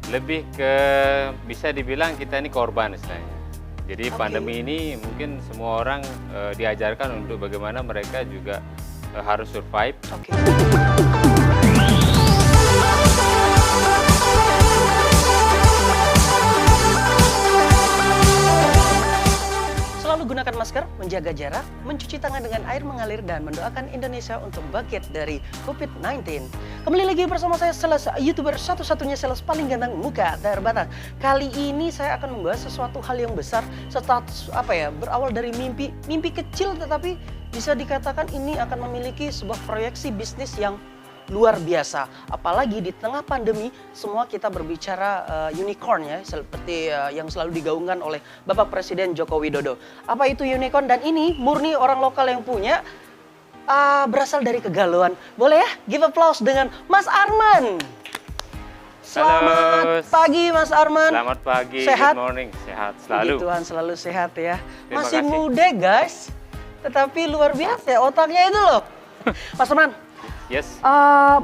Lebih ke bisa dibilang kita ini korban istilahnya. Jadi pandemi ini mungkin semua orang diajarkan untuk bagaimana mereka juga harus survive. Selalu gunakan masker, menjaga jarak, mencuci tangan dengan air mengalir, dan mendoakan Indonesia untuk bangkit dari COVID-19. Kembali lagi bersama saya, Seles, YouTuber satu-satunya Seles paling ganteng muka terbatas. Kali ini saya akan membahas sesuatu hal yang besar, berawal dari mimpi kecil, tetapi bisa dikatakan ini akan memiliki sebuah proyeksi bisnis yang luar biasa. Apalagi di tengah pandemi, semua kita berbicara unicorn ya, seperti yang selalu digaungkan oleh Bapak Presiden Joko Widodo. Apa itu unicorn? Dan ini murni orang lokal yang punya, berasal dari kegalauan. Boleh ya, give applause dengan Mas Arman. Selamat pagi Mas Arman. Selamat pagi, sehat? Good morning, sehat selalu. Puji Tuhan, selalu sehat ya. Terima Masih kasih. muda guys, tetapi luar biasa ya otaknya itu loh. Mas Arman. Yes.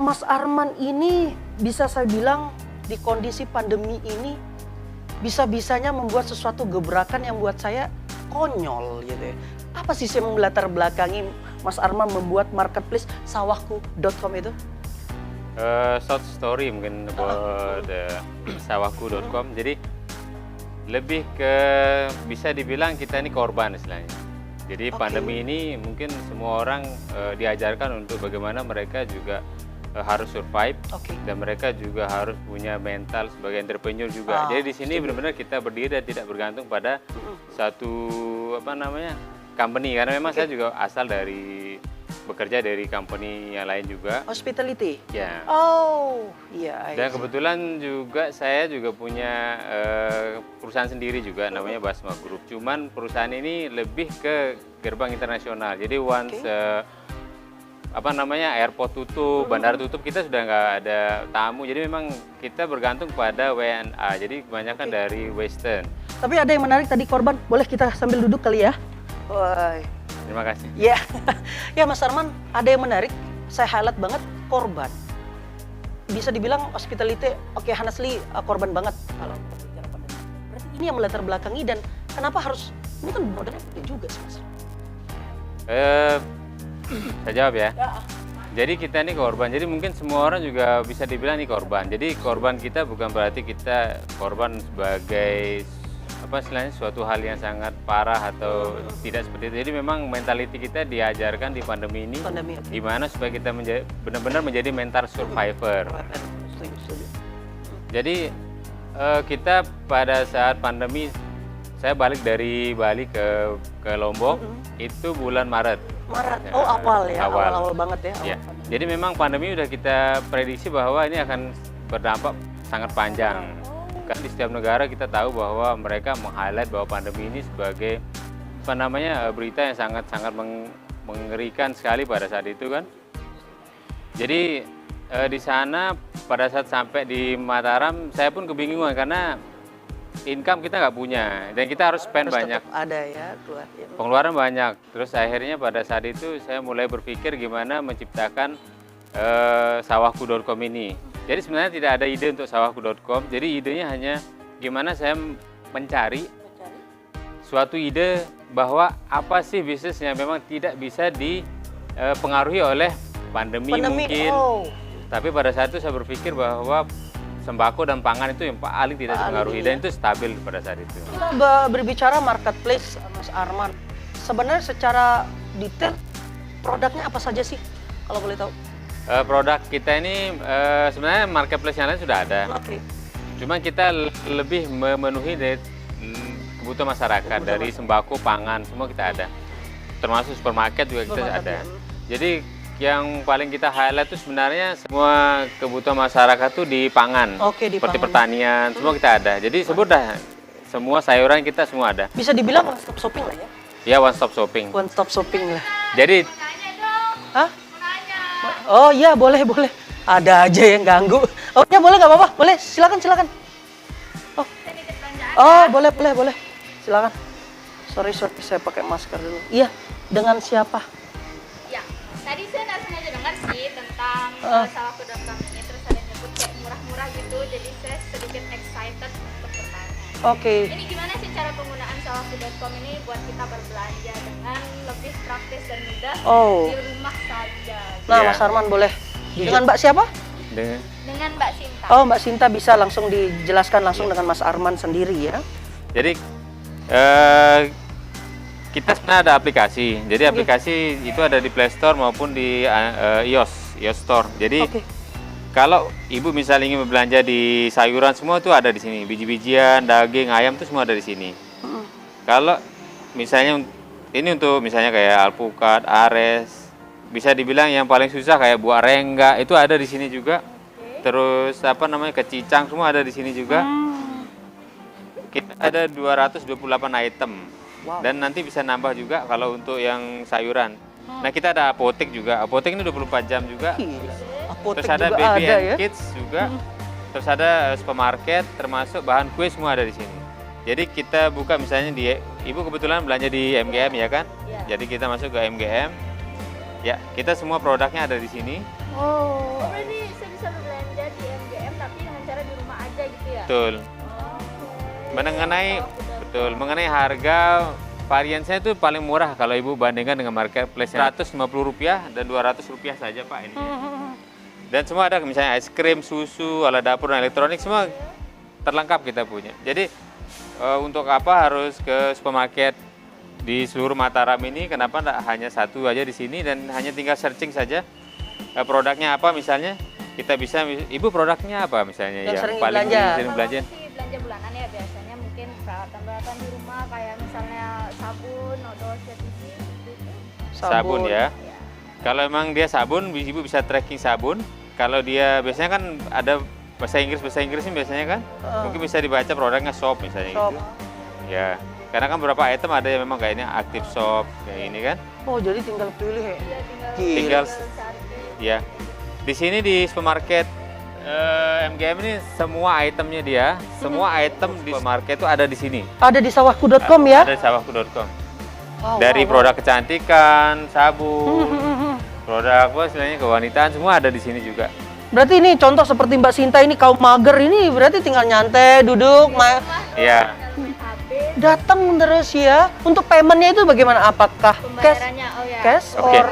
Mas Arman ini bisa saya bilang di kondisi pandemi ini bisa-bisanya membuat sesuatu gebrakan yang buat saya konyol gitu ya. Apa sih yang melatar belakangi Mas Arman membuat marketplace sawahku.com itu? Short story mungkin about sawahku.com. Jadi lebih ke bisa dibilang kita ini korban istilahnya. Jadi pandemi ini mungkin semua orang diajarkan untuk bagaimana mereka juga harus survive dan mereka juga harus punya mental sebagai entrepreneur juga. Jadi di sini benar-benar kita berdiri dan tidak bergantung pada satu company, karena memang saya juga asal dari bekerja dari company yang lain juga. Hospitality? Ya. Oh, iya. Dan kebetulan juga saya juga punya perusahaan sendiri juga namanya Basma Group. Cuman perusahaan ini lebih ke gerbang internasional. Jadi once airport tutup, bandara tutup, kita sudah nggak ada tamu. Jadi memang kita bergantung pada WNA. Jadi kebanyakan dari Western. Tapi ada yang menarik tadi korban. Boleh kita sambil duduk kali ya? Woi. Terima kasih. Ya, ya Mas Arman, ada yang menarik, saya highlight banget korban. Bisa dibilang hospitality, honestly korban banget kalau bicara pandemi. Berarti ini yang melatar belakangi dan kenapa harus, ini kan modalnya gede juga sih Mas. Saya jawab ya. Jadi kita ini korban, jadi mungkin semua orang juga bisa dibilang ini korban. Jadi korban kita bukan berarti kita korban sebagai suatu hal yang sangat parah atau tidak seperti itu. Jadi memang mentality kita diajarkan di pandemi ini, gimana supaya kita benar-benar menjadi mental survivor. Jadi kita pada saat pandemi, saya balik dari Bali ke Lombok, itu bulan Maret. Awal ya, awal banget ya. Ya. Jadi memang pandemi udah kita prediksi bahwa ini akan berdampak sangat panjang. Kan di setiap negara kita tahu bahwa mereka meng-highlight bahwa pandemi ini sebagai berita yang sangat-sangat mengerikan sekali pada saat itu kan. Jadi di sana pada saat sampai di Mataram saya pun kebingungan karena income kita nggak punya dan kita harus spend banyak. Ada ya, keluar. Ya. Pengeluaran banyak. Terus akhirnya pada saat itu saya mulai berpikir gimana menciptakan sawahku.com ini. Jadi sebenarnya tidak ada ide untuk sawahku.com. Jadi idenya hanya gimana saya mencari suatu ide bahwa apa sih bisnis yang memang tidak bisa dipengaruhi oleh pandemi mungkin. Tapi pada saat itu saya berpikir bahwa sembako dan pangan itu yang paling tidak dipengaruhi dan itu stabil pada saat itu. Kita berbicara marketplace, Mas Arman. Sebenarnya secara detail produknya apa saja sih kalau boleh tahu? Produk kita ini sebenarnya marketplace yang lain sudah ada. Cuma kita lebih memenuhi dari kebutuhan masyarakat, dari sembako, pangan, semua kita ada. Termasuk supermarket juga kita ada. Jadi yang paling kita highlight itu sebenarnya semua kebutuhan masyarakat tuh di pangan. Seperti pertanian, semua kita ada. Jadi sebut dah semua sayuran kita semua ada. Bisa dibilang one stop shopping lah ya? Ya, one stop shopping. One stop shopping lah. Jadi oh iya, boleh. Ada aja yang ganggu. Oh ya, boleh, nggak apa-apa. Boleh, silakan. Oh, boleh. Silakan. Sorry, saya pakai masker dulu. Iya, dengan siapa? Ya, tadi saya nggak sengaja dengar sih tentang sawahku.com ini, terus ada yang nyebut kayak murah-murah murah gitu, jadi saya sedikit excited untuk bertanya. Oke. Ini gimana sih cara penggunaan sawahku.com ini buat kita berbelanja dengan lebih praktis dan mudah Oh. di rumah saja? Nah, Ya. Mas Arman boleh. Dengan Mbak siapa? Dengan Mbak Sinta. Oh, Mbak Sinta bisa langsung dijelaskan langsung dengan Mas Arman sendiri ya. Jadi kita sebenarnya ada aplikasi. Jadi aplikasi itu ada di Play Store maupun di iOS Store. Jadi Oke. kalau ibu misalnya ingin berbelanja di sayuran, semua itu ada di sini. Biji-bijian, daging, ayam itu semua ada di sini. Kalau misalnya ini untuk misalnya kayak alpukat, ares, bisa dibilang yang paling susah kayak buah rengga itu ada di sini juga. Terus apa namanya kecicang semua ada di sini juga. Kita ada 228 item. Wow. Dan nanti bisa nambah juga kalau untuk yang sayuran. Nah, kita ada apotek juga. Apotek ini 24 jam juga. Gila. Apotek Terus ada juga baby ada and ya. kids juga. Terus ada supermarket, termasuk bahan kue semua ada di sini. Jadi kita buka misalnya di, ibu kebetulan belanja di MGM ya kan? Iya. Jadi kita masuk ke MGM. Ya, kita semua produknya ada di sini. Oh, berarti saya bisa berbelanja di MGM tapi dengan cara di rumah aja gitu ya? Betul. Mengenai harga variannya itu paling murah kalau ibu bandingkan dengan marketplace Rp150 dan Rp200 saja Pak ini. Dan semua ada misalnya es krim, susu, alat dapur dan elektronik semua terlengkap kita punya. Jadi untuk apa harus ke supermarket di seluruh Mataram ini? Kenapa enggak hanya satu aja di sini dan hanya tinggal searching saja produknya apa misalnya? Kita bisa, ibu produknya apa misalnya Yang sering paling belanja. sering belanja? Kalau sih belanja bulanan ya biasanya mungkin peralatan-peralatan di rumah kayak misalnya sabun atau tisu gitu. Sabun ya. Kalau emang dia sabun, ibu bisa tracking sabun. Kalau dia biasanya kan ada bahasa Inggrisnya biasanya kan, mungkin bisa dibaca produknya soap misalnya Soap. gitu. Ya, karena kan beberapa item ada yang memang kayak ini aktif soap kayak ini kan. Oh, jadi tinggal pilih ya. Ya, Tinggal cari. ya. Di sini di supermarket MGM ini semua itemnya dia, semua item di supermarket itu ada di sini. Ada di sawahku.com ya. Ada di sawahku.com. Wow, Dari wow, produk kecantikan, sabun, produk apa istilahnya kewanitaan semua ada di sini juga. Berarti ini contoh seperti Mbak Sinta ini kaum mager ini berarti tinggal nyantai, duduk, Iya. datang terus ya. Untuk paymentnya itu bagaimana? Apakah cash? Pembayarannya, oh ya. Cash Oke. or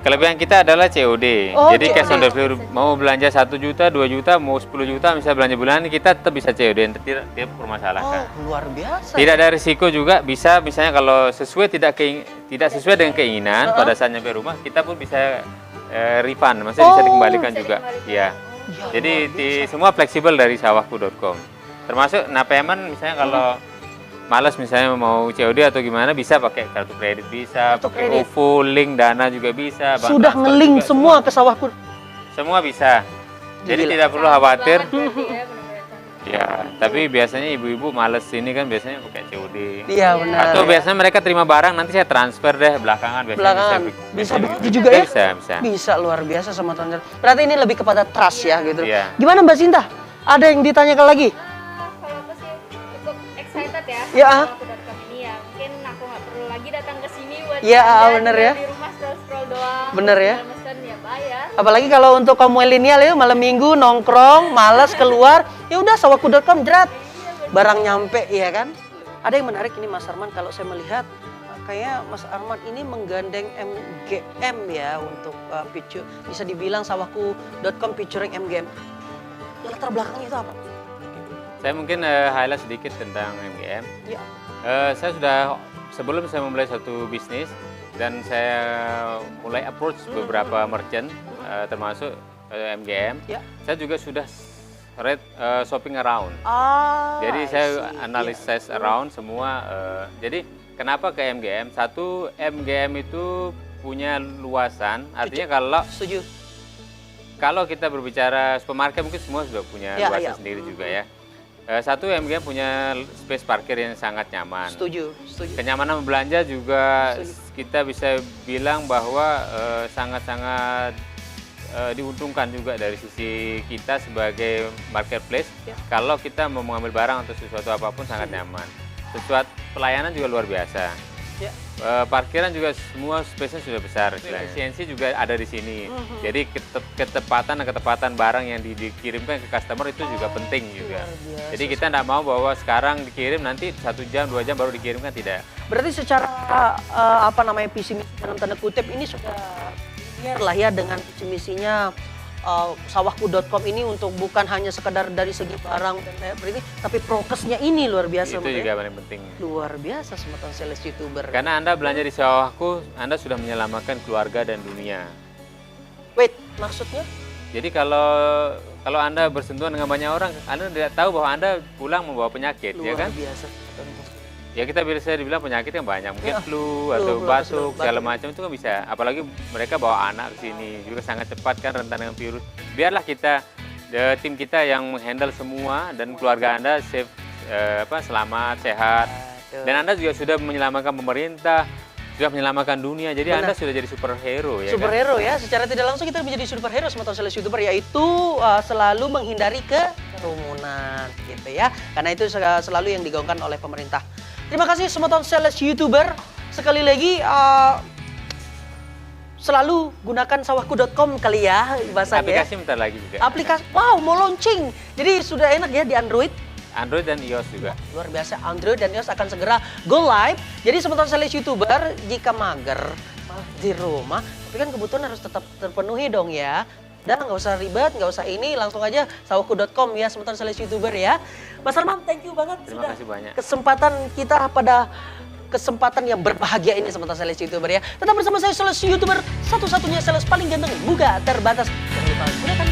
Kelebihan kita adalah COD. Oh, Jadi cash on COD. delivery. Mau belanja 1 juta, 2 juta, mau 10 juta, misalnya belanja bulanan kita tetap bisa COD, tidak permasalahkan. Oh, luar biasa. Tidak ada risiko juga, bisa misalnya kalau sesuai tidak sesuai dengan keinginan pada saat nyampe rumah, kita pun bisa refund, maksudnya bisa dikembalikan bisa juga. dikembalikan. Iya. Ya, Jadi luar semua fleksibel dari sawahku.com. Termasuk payment misalnya kalau malas misalnya mau COD atau gimana bisa pakai kartu kredit bisa, Kartu pakai kredit. OVO, link Dana juga bisa. bank sudah transfer ngeling juga, semua ke sawahku. semua bisa. Jadi Gila. tidak perlu khawatir. Banget berarti ya, benar-benar canggih. Ya, tapi biasanya ibu-ibu males ini kan biasanya pakai COD. Iya benar. Atau biasanya mereka terima barang nanti saya transfer deh belakangan biasanya Belakangan. Bisa begitu juga ya? Bisa. Bisa luar biasa sama transfer. Berarti ini lebih kepada trust ya gitu. Iya. Gimana Mbak Sinta? Ada yang ditanyakan lagi? Kalau aku sih cukup excited ya Ya. sama sawahku.com ini ya. Mungkin aku nggak perlu lagi datang ke sini buat Ya, belanja, bener tinggal ya. di rumah scroll doang. Bener ya. Tinggal mesen ya bayar. Apalagi kalau untuk kaum milenial ya malam minggu nongkrong, malas keluar, ya udah sawahku.com jerat. Barang nyampe ya kan? Ada yang menarik ini Mas Arman kalau saya melihat kayak Mas Arman ini menggandeng MGM ya untuk feature, bisa dibilang sawahku.com featuring MGM. Latar belakangnya itu apa? Saya mungkin highlight sedikit tentang MGM. Ya. Saya sudah sebelum saya memulai satu bisnis dan saya mulai approach beberapa merchant termasuk MGM. Ya. Saya juga sudah shopping around. Jadi I saya see. analisis around semua. Jadi kenapa ke MGM? Satu, MGM itu punya luasan. Artinya Setuju. kalau kita berbicara supermarket mungkin semua sudah punya Ya, luasan ya. sendiri juga ya. Satu, MGM punya space parkir yang sangat nyaman. Setuju. Kenyamanan belanja juga Setuju. kita bisa bilang bahwa sangat-sangat diuntungkan juga dari sisi kita sebagai marketplace. Ya. Kalau kita mau mengambil barang atau sesuatu apapun sangat nyaman. Sesuatu pelayanan juga luar biasa. Ya. parkiran juga semua space-nya sudah besar. Efisiensi juga ada di sini. Jadi ketepatan barang yang dikirimkan ke customer itu juga penting juga. Jadi kita tidak mau bahwa sekarang dikirim nanti 1 jam 2 jam baru dikirimkan, tidak. Berarti secara visi misi dalam tanda kutip ini sudah clear lah ya dengan visi misinya sawahku.com ini untuk bukan hanya sekedar dari segi barang dan kayak berarti, tapi prokesnya ini luar biasa. Itu juga paling penting. Luar biasa Smart Sales YouTuber. Karena Anda belanja di Sawahku, Anda sudah menyelamatkan keluarga dan dunia. Wait, maksudnya? Jadi kalau Anda bersentuhan dengan banyak orang, Anda tidak tahu bahwa Anda pulang membawa penyakit, ya kan? Luar biasa. Ya kita bisa dibilang penyakit yang banyak, mungkin Ya, flu atau flu, batuk, segala batuk. macam itu kan bisa. Apalagi mereka bawa anak ke sini, juga sangat cepat kan rentan dengan virus. Biarlah kita, tim kita yang menghandle semua dan keluarga Anda safe, selamat, sehat. Dan Anda juga sudah menyelamatkan pemerintah, sudah menyelamatkan dunia. Jadi Benar. Anda sudah jadi superhero, ya Superhero ya, secara tidak langsung kita menjadi superhero Smart Sales YouTuber, yaitu selalu menghindari kerumunan gitu ya. Karena itu selalu yang digaungkan oleh pemerintah. Terima kasih Smart Sales YouTuber. Sekali lagi selalu gunakan sawahku.com kali ya bahasanya. Aplikasi bentar lagi juga. Aplikasi, wow, mau launching. Jadi sudah enak ya di Android. Android dan iOS juga. Luar biasa, Android dan iOS akan segera go live. Jadi Smart Sales YouTuber jika mager di rumah, tapi kan kebutuhan harus tetap terpenuhi dong ya. Dan nggak usah ribet, nggak usah ini, langsung aja sawahku.com ya, Smart Sales YouTuber ya. Mas Arman, thank you banget. Terima kasih banyak. Kesempatan kita pada kesempatan yang berbahagia ini Smart Sales YouTuber ya. Tetap bersama saya, Sales YouTuber, satu-satunya sales paling ganteng, muka terbatas. Jangan lupa gunakan